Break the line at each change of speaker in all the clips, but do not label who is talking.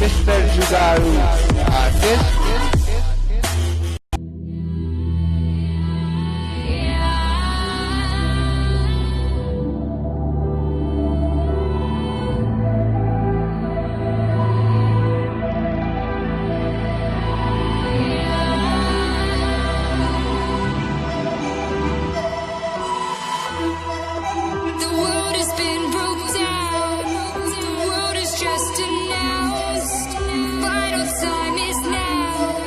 Mr. Jugaru artist.
The world has been broke down. The world is just announced. Final time is now.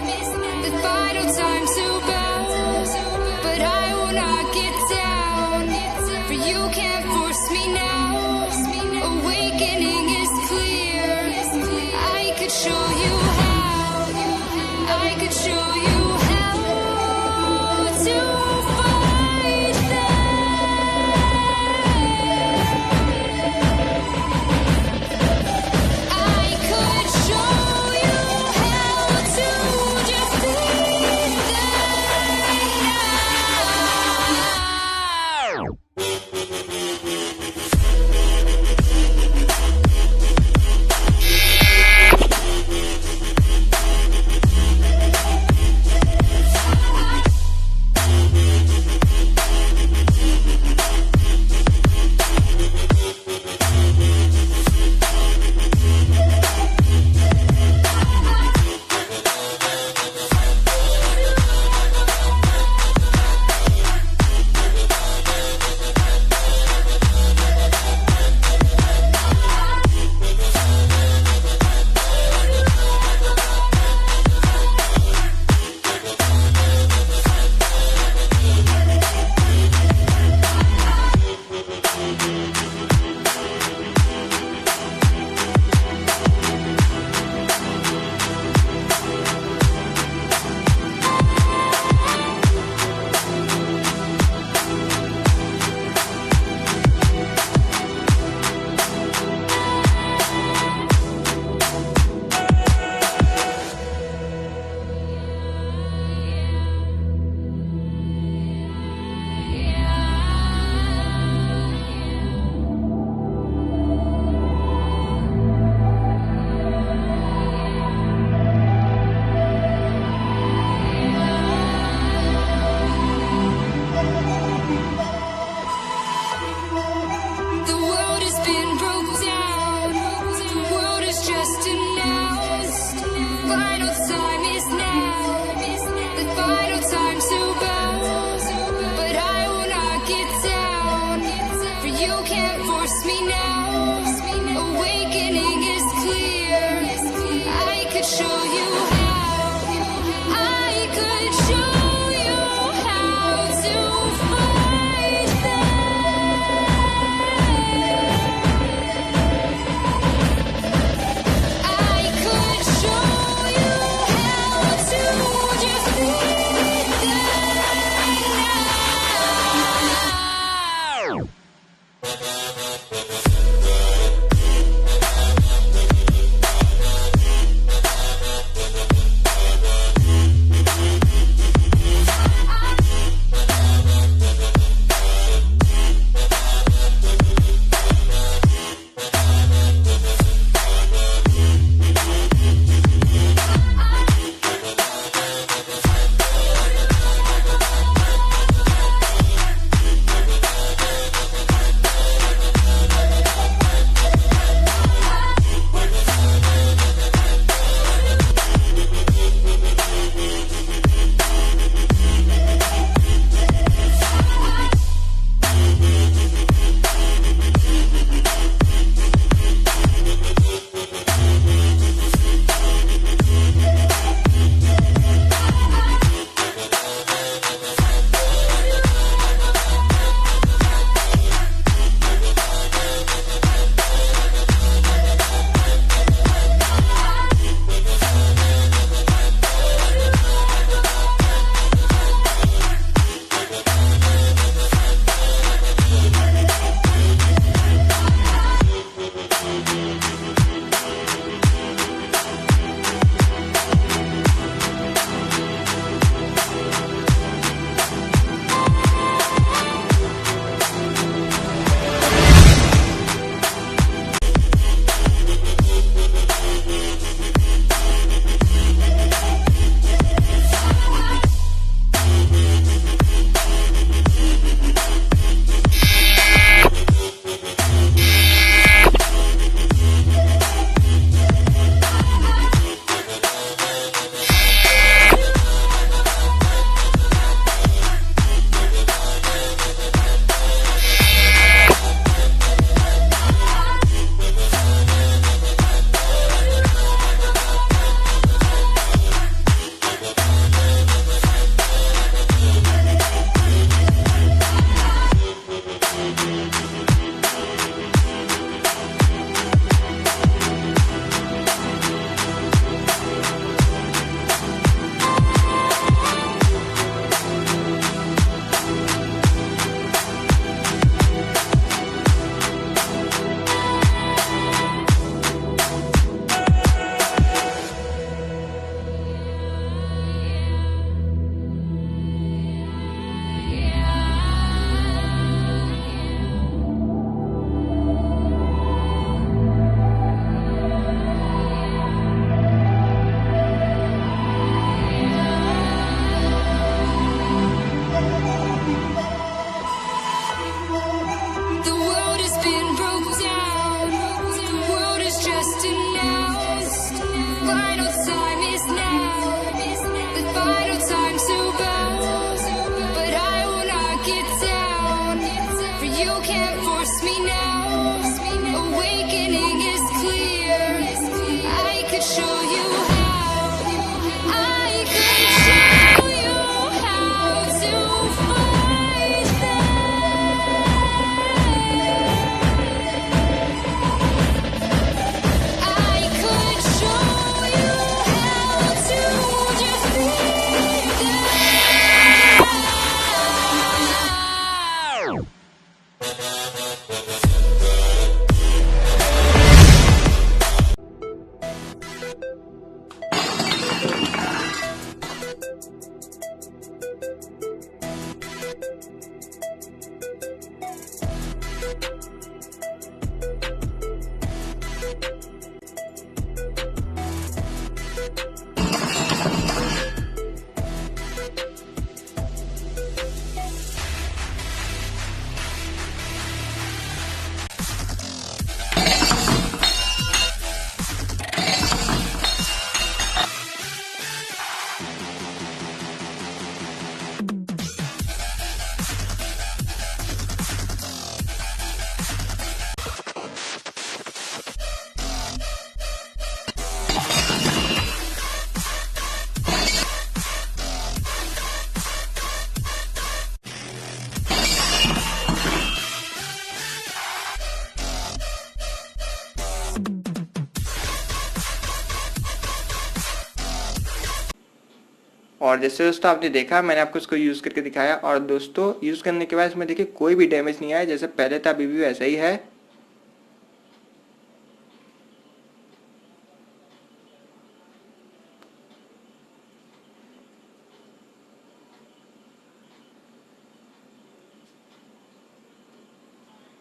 और जैसे दोस्तों आपने देखा, मैंने आपको इसको यूज़ करके दिखाया और दोस्तों यूज़ करने के बाद इसमें देखिए कोई भी डैमेज नहीं आया, जैसे पहले था अभी भी वैसा ही है।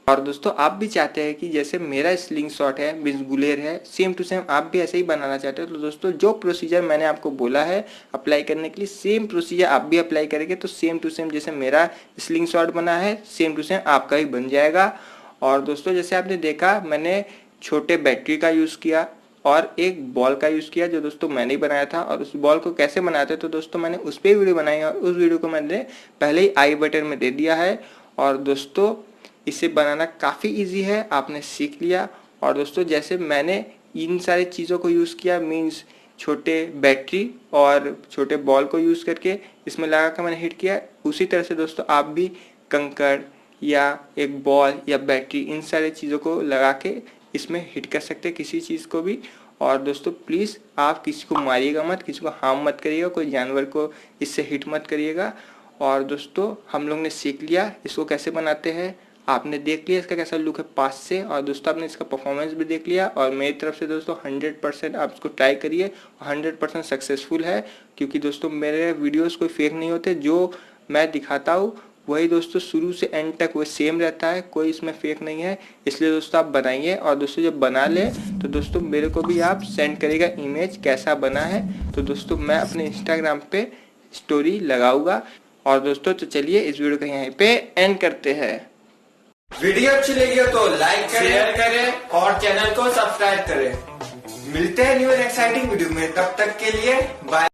और दोस्तों आप भी चाहते हैं कि जैसे मेरा स्लिंग शॉट है, मींस गुलेर है, सेम टू सेम आप भी ऐसे ही बनाना चाहते हो, तो दोस्तों जो प्रोसीजर मैंने आपको बोला है अप्लाई करने के लिए, सेम प्रोसीजर आप भी अप्लाई करेंगे तो सेम टू सेम जैसे मेरा स्लिंग शॉट बना है सेम टू सेम आपका ही बन जाएगा। और दोस्तों जैसे आपने देखा, मैंने छोटे बैटरी का यूज़ किया और एक बॉल का यूज़ किया जो दोस्तों मैंने ही बनाया था। और उस बॉल को कैसे बनाते तो दोस्तों मैंने उस पर वीडियो बनाई और उस वीडियो को मैंने पहले ही आई बटन में दे दिया है। और दोस्तों इसे बनाना काफ़ी इजी है, आपने सीख लिया। और दोस्तों जैसे मैंने इन सारी चीज़ों को यूज़ किया, मीन्स छोटे बैटरी और छोटे बॉल को यूज़ करके इसमें लगा कर मैंने हिट किया, उसी तरह से दोस्तों आप भी कंकड़ या एक बॉल या बैटरी इन सारी चीज़ों को लगा के इसमें हिट कर सकते हैं किसी चीज़ को भी। और दोस्तों प्लीज़ आप किसी को मारिएगा मत, किसी को हार्म मत करिएगा, कोई जानवर को इससे हिट मत करिएगा। और दोस्तों हम लोग ने सीख लिया इसको कैसे बनाते हैं, आपने देख लिया इसका कैसा लुक है पास से, और दोस्तों आपने इसका परफॉर्मेंस भी देख लिया। और मेरी तरफ से दोस्तों 100% आप इसको ट्राई करिए, 100% सक्सेसफुल है, क्योंकि दोस्तों मेरे वीडियोस कोई फेक नहीं होते, जो मैं दिखाता हूँ वही दोस्तों शुरू से एंड तक वो सेम रहता है, कोई इसमें फेक नहीं है। इसलिए दोस्तों आप बनाइए, और दोस्तों जब बना ले तो दोस्तों मेरे को भी आप सेंड करिएगा इमेज कैसा बना है, तो दोस्तों मैं अपने इंस्टाग्राम पे स्टोरी लगाऊंगा। और दोस्तों तो चलिए इस वीडियो को यहीं पे एंड करते हैं। वीडियो अच्छी लगी हो तो लाइक करें, शेयर करें और चैनल को सब्सक्राइब करें। मिलते हैं न्यू एक्साइटिंग वीडियो में, तब तक के लिए बाय।